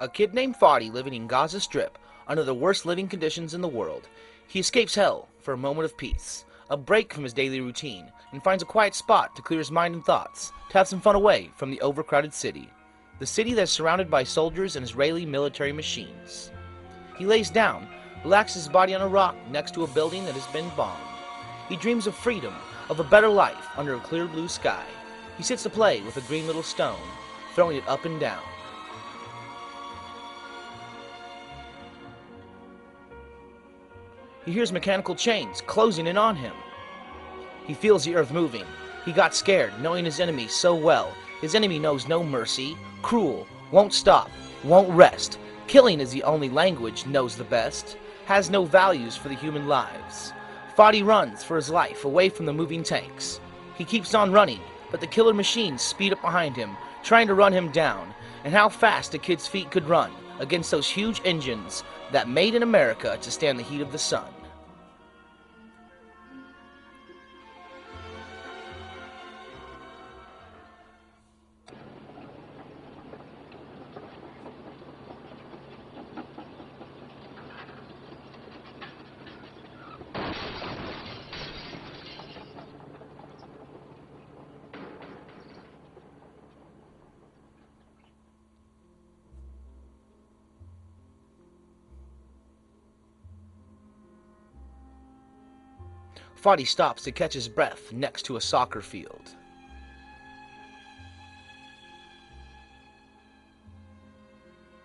A kid named Fadi living in Gaza Strip under the worst living conditions in the world. He escapes hell for a moment of peace, a break from his daily routine, and finds a quiet spot to clear his mind and thoughts, to have some fun away from the overcrowded city. The city that is surrounded by soldiers and Israeli military machines. He lays down, relaxes his body on a rock next to a building that has been bombed. He dreams of freedom, of a better life under a clear blue sky. He sits to play with a green little stone, throwing it up and down. He hears mechanical chains closing in on him. He feels the earth moving. He got scared, knowing his enemy so well. His enemy knows no mercy, cruel, won't stop, won't rest. Killing is the only language knows the best, has no values for the human lives. Fadi runs for his life away from the moving tanks. He keeps on running, but the killer machines speed up behind him, trying to run him down. And how fast a kid's feet could run against those huge engines that made in America to stand the heat of the sun. Fadi stops to catch his breath next to a soccer field.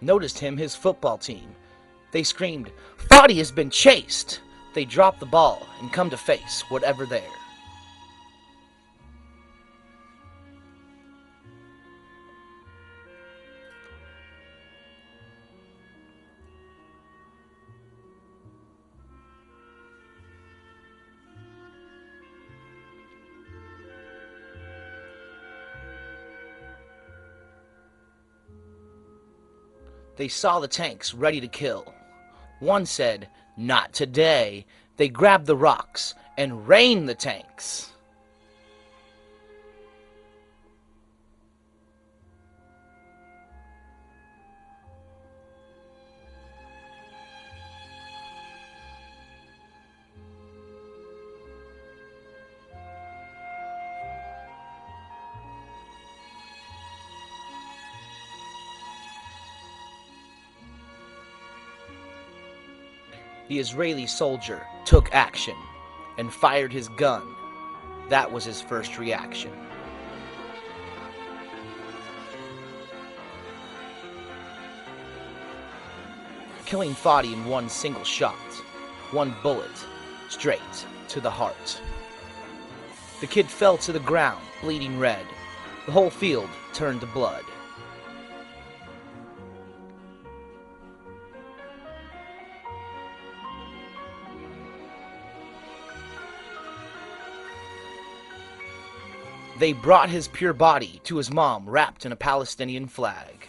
Noticed him, his football team. They screamed, "Fadi has been chased!" They drop the ball and come to face whatever there. They saw the tanks ready to kill. One said, "Not today." They grabbed the rocks and rained the tanks. The Israeli soldier took action and fired his gun. That was his first reaction. Killing Fadi in one single shot, one bullet, straight to the heart. The kid fell to the ground, bleeding red. The whole field turned to blood. They brought his pure body to his mom wrapped in a Palestinian flag.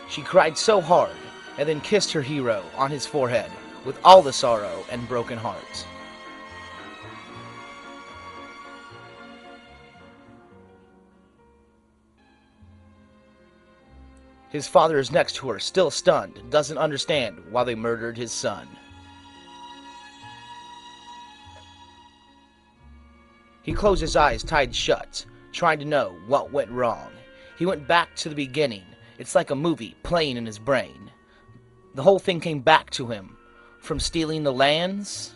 She cried so hard and then kissed her hero on his forehead with all the sorrow and broken heart. His father is next to her, still stunned, doesn't understand why they murdered his son. He closed his eyes tight shut, trying to know what went wrong. He went back to the beginning. It's like a movie playing in his brain. The whole thing came back to him. From stealing the lands,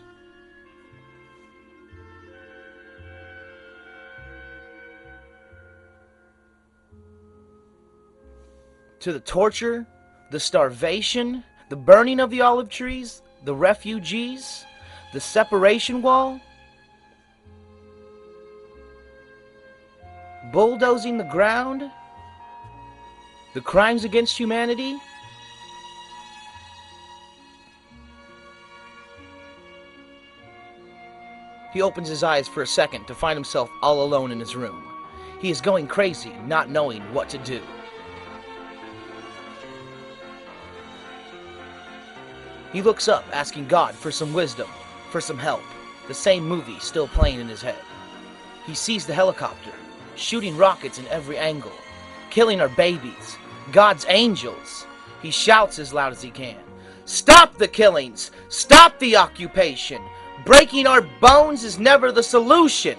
to the torture, the starvation, the burning of the olive trees, the refugees, the separation wall, bulldozing the ground, the crimes against humanity. He opens his eyes for a second to find himself all alone in his room. He is going crazy, not knowing what to do. He looks up, asking God for some wisdom, for some help. The same movie still playing in his head. He sees the helicopter, shooting rockets in every angle, killing our babies, God's angels. He shouts as loud as he can. Stop the killings! Stop the occupation! Breaking our bones is never the solution!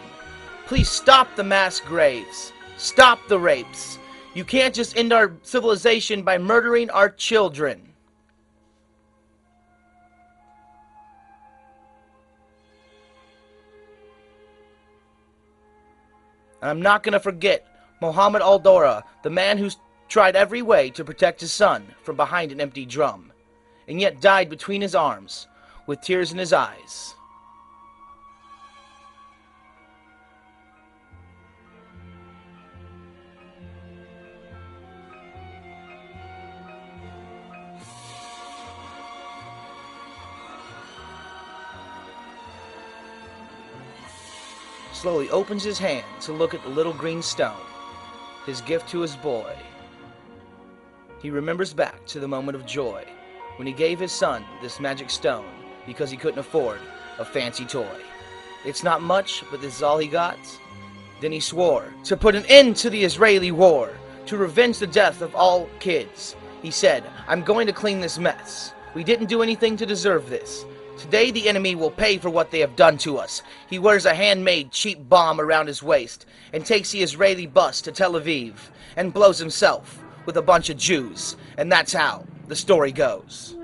Please stop the mass graves. Stop the rapes. You can't just end our civilization by murdering our children. I'm not going to forget Muhammad al-Dawra, the man who's tried every way to protect his son from behind an empty drum, and yet died between his arms, with tears in his eyes. Slowly opens his hand to look at the little green stone, his gift to his boy. He remembers back to the moment of joy when he gave his son this magic stone because he couldn't afford a fancy toy. It's not much, but this is all he got. Then he swore to put an end to the Israeli war, to revenge the death of all kids. He said, I'm going to clean this mess. We didn't do anything to deserve this. Today the enemy will pay for what they have done to us. He wears a handmade cheap bomb around his waist and takes the Israeli bus to Tel Aviv and blows himself with a bunch of Jews. And that's how the story goes.